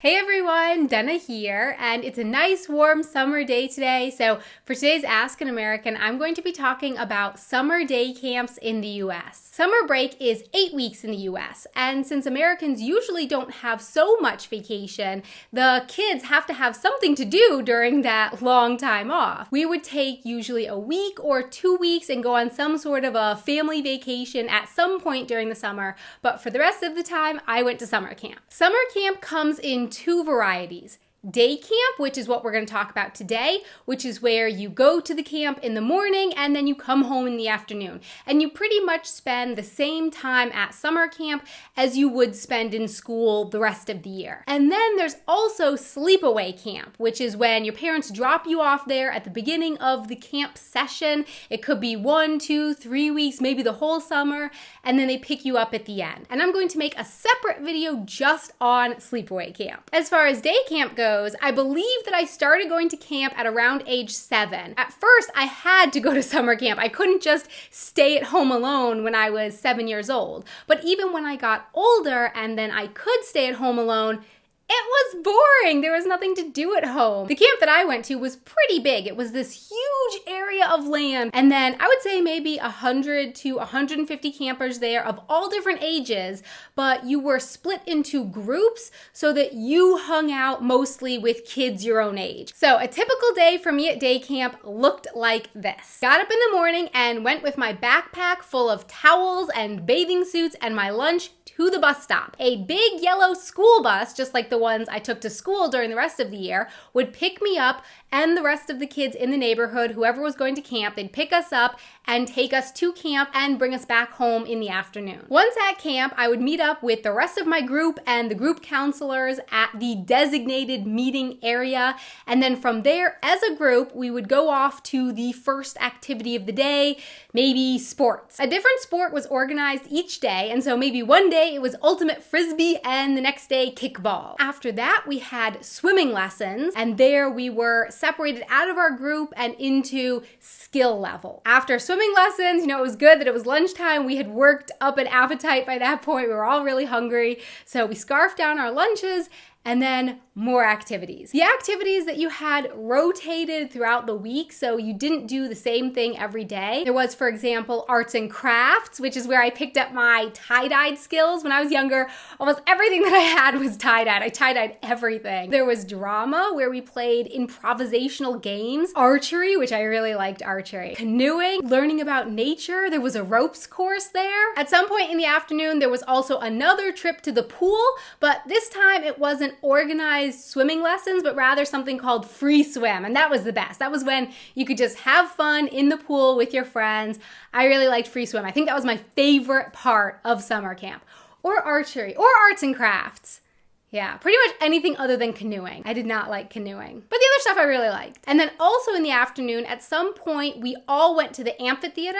Hey everyone, Dana here, and it's a nice warm summer day today. So for today's Ask an American, I'm going to be talking about summer day camps in the US. Summer break is 8 weeks in the US, and since Americans usually don't have so much vacation, the kids have to have something to do during that long time off. We would take usually a week or 2 weeks and go on some sort of a family vacation at some point during the summer, but for the rest of the time, I went to summer camp. Summer camp comes in two varieties. Day camp, which is what we're going to talk about today, which is where you go to the camp in the morning and then you come home in the afternoon. And you pretty much spend the same time at summer camp as you would spend in school the rest of the year. And then there's also sleepaway camp, which is when your parents drop you off there at the beginning of the camp session. It could be 1, 2, 3 weeks, maybe the whole summer, and then they pick you up at the end. And I'm going to make a separate video just on sleepaway camp. As far as day camp goes, I believe that I started going to camp at around age 7. At first, I had to go to summer camp. I couldn't just stay at home alone when I was 7 years old. But even when I got older and then I could stay at home alone, it was boring. There was nothing to do at home. The camp that I went to was pretty big. It was this huge area of land. And then I would say maybe 100 to 150 campers there of all different ages, but you were split into groups so that you hung out mostly with kids your own age. So a typical day for me at day camp looked like this. Got up in the morning and went with my backpack full of towels and bathing suits and my lunch to the bus stop. A big yellow school bus, just like the ones I took to school during the rest of the year, would pick me up and the rest of the kids in the neighborhood, whoever was going to camp. They'd pick us up and take us to camp and bring us back home in the afternoon. Once at camp, I would meet up with the rest of my group and the group counselors at the designated meeting area. And then from there, as a group, we would go off to the first activity of the day, maybe sports. A different sport was organized each day, and so maybe one day it was ultimate frisbee and the next day kickball. After that, we had swimming lessons, and there we were separated out of our group and into skill level. After swimming lessons, it was good that it was lunchtime. We had worked up an appetite by that point. We were all really hungry. So we scarfed down our lunches and then more activities. The activities that you had rotated throughout the week, so you didn't do the same thing every day. There was, for example, arts and crafts, which is where I picked up my tie-dyed skills. When I was younger, almost everything that I had was tie-dyed. I tie-dyed everything. There was drama, where we played improvisational games. Archery, which I really liked archery. Canoeing, learning about nature. There was a ropes course there. At some point in the afternoon, there was also another trip to the pool, but this time it wasn't organized swimming lessons, but rather something called free swim. And that was the best. That was when you could just have fun in the pool with your friends. I really liked free swim. I think that was my favorite part of summer camp. Or archery, or arts and crafts. Yeah, pretty much anything other than canoeing. I did not like canoeing, but the other stuff I really liked. And then also in the afternoon, at some point, we all went to the amphitheater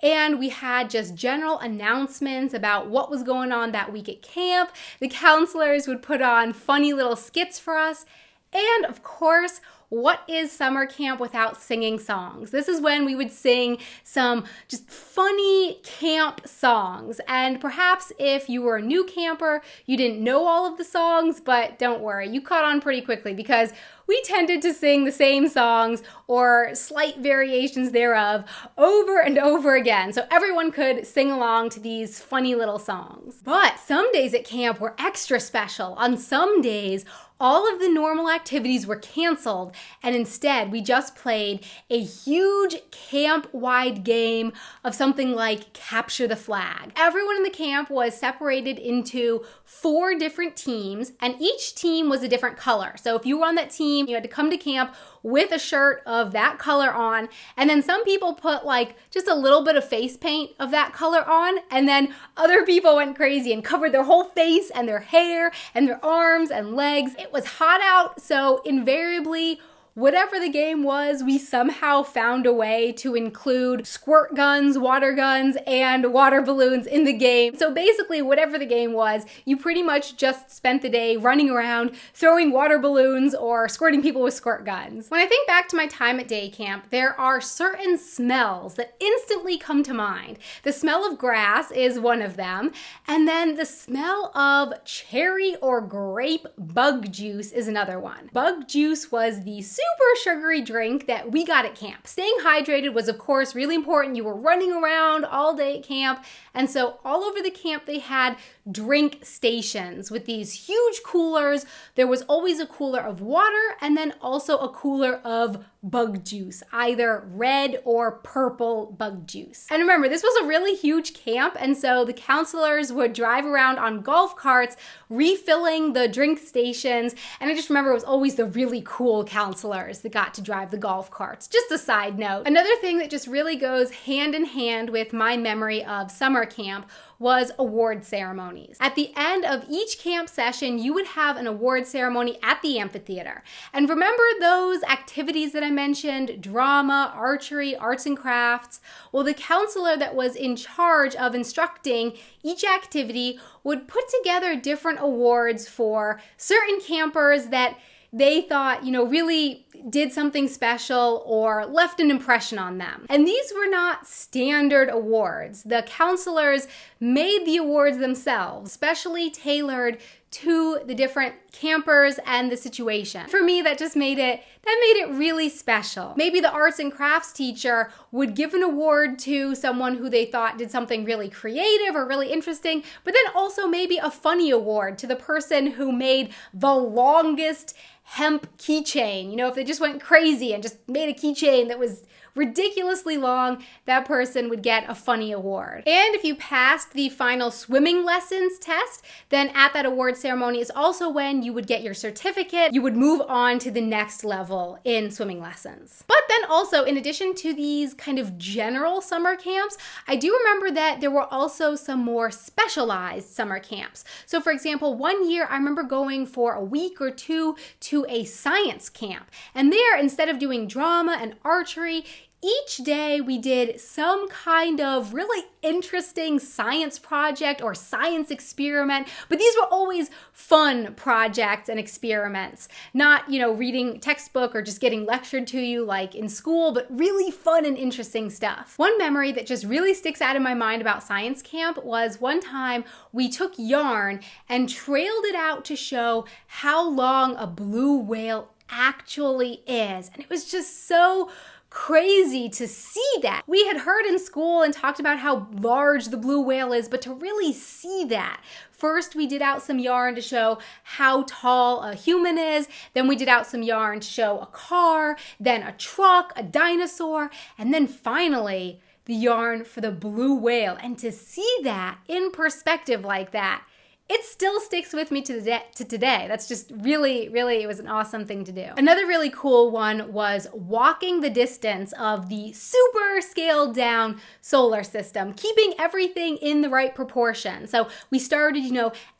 and we had just general announcements about what was going on that week at camp. The counselors would put on funny little skits for us. And of course, what is summer camp without singing songs? This is when we would sing some just funny camp songs. And perhaps if you were a new camper, you didn't know all of the songs, but don't worry, you caught on pretty quickly because we tended to sing the same songs or slight variations thereof over and over again. So everyone could sing along to these funny little songs. But some days at camp were extra special. On some days, all of the normal activities were canceled, and instead we just played a huge camp-wide game of something like Capture the Flag. Everyone in the camp was separated into 4 different teams, and each team was a different color. So if you were on that team, you had to come to camp with a shirt of that color on, and then some people put just a little bit of face paint of that color on, and then other people went crazy and covered their whole face and their hair and their arms and legs. It was hot out, so invariably whatever the game was, we somehow found a way to include squirt guns, water guns, and water balloons in the game. So basically, whatever the game was, you pretty much just spent the day running around, throwing water balloons or squirting people with squirt guns. When I think back to my time at day camp, there are certain smells that instantly come to mind. The smell of grass is one of them, and then the smell of cherry or grape bug juice is another one. Bug juice was the super sugary drink that we got at camp. Staying hydrated was, of course, really important. You were running around all day at camp, and so all over the camp they had drink stations with these huge coolers. There was always a cooler of water and then also a cooler of bug juice, either red or purple bug juice. And remember, this was a really huge camp, and so the counselors would drive around on golf carts refilling the drink stations, and I just remember it was always the really cool counselors that got to drive the golf carts. Just a side note. Another thing that just really goes hand in hand with my memory of summer camp was award ceremonies. At the end of each camp session, you would have an award ceremony at the amphitheater. And remember those activities that I mentioned, drama, archery, arts and crafts? Well, the counselor that was in charge of instructing each activity would put together different awards for certain campers that they thought, really did something special or left an impression on them. And these were not standard awards. The counselors made the awards themselves, specially tailored to the different campers and the situation. For me, that made it really special. Maybe the arts and crafts teacher would give an award to someone who they thought did something really creative or really interesting, but then also maybe a funny award to the person who made the longest hemp keychain. If they just went crazy and just made a keychain that was ridiculously long, that person would get a funny award. And if you passed the final swimming lessons test, then at that award ceremony is also when you would get your certificate. You would move on to the next level in swimming lessons. But then also, in addition to these kind of general summer camps, I do remember that there were also some more specialized summer camps. So for example, one year I remember going for a week or two to a science camp. And there, instead of doing drama and archery, each day we did some kind of really interesting science project or science experiment, but these were always fun projects and experiments. Not, reading textbook or just getting lectured to you like in school, but really fun and interesting stuff. One memory that just really sticks out in my mind about science camp was one time we took yarn and trailed it out to show how long a blue whale actually is. And it was just so crazy to see that. We had heard in school and talked about how large the blue whale is, but to really see that. First, we did out some yarn to show how tall a human is. Then we did out some yarn to show a car, then a truck, a dinosaur, and then finally the yarn for the blue whale. And to see that in perspective like that, it still sticks with me to today. That's just really, it was an awesome thing to do. Another really cool one was walking the distance of the super scaled down solar system, keeping everything in the right proportion. So we started,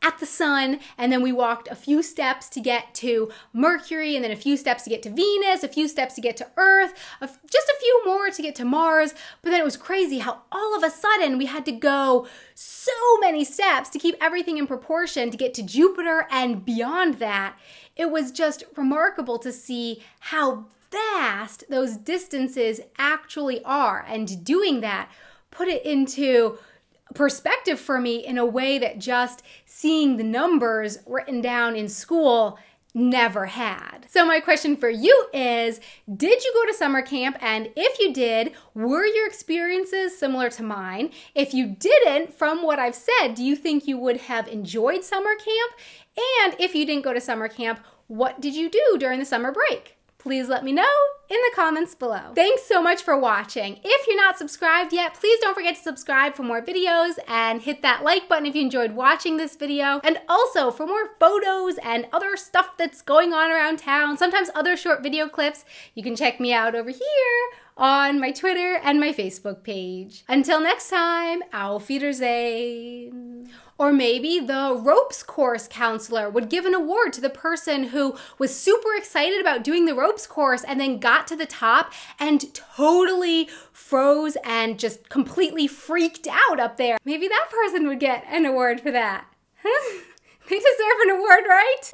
at the sun, and then we walked a few steps to get to Mercury, and then a few steps to get to Venus, a few steps to get to Earth, just a few more to get to Mars. But then it was crazy how all of a sudden we had to go so many steps to keep everything in proportion to get to Jupiter and beyond that. It was just remarkable to see how vast those distances actually are. And doing that put it into perspective for me in a way that just seeing the numbers written down in school never had. So my question for you is, did you go to summer camp? And if you did, were your experiences similar to mine? If you didn't, from what I've said, do you think you would have enjoyed summer camp? And if you didn't go to summer camp, what did you do during the summer break? Please let me know in the comments below. Thanks so much for watching. If you're not subscribed yet, please don't forget to subscribe for more videos and hit that like button if you enjoyed watching this video. And also for more photos and other stuff that's going on around town, sometimes other short video clips, you can check me out over here on my Twitter and my Facebook page. Until next time, Auf Wiedersehen. Or maybe the ropes course counselor would give an award to the person who was super excited about doing the ropes course and then got to the top and totally froze and just completely freaked out up there. Maybe that person would get an award for that. They deserve an award, right?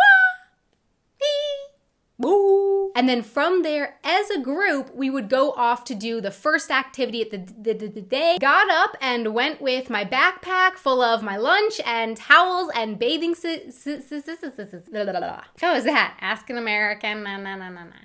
Woo. And then from there, as a group, we would go off to do the first activity at the day. Got up and went with my backpack full of my lunch and towels and bathing suits. How was that? Ask an American. Na, na, na, na, na.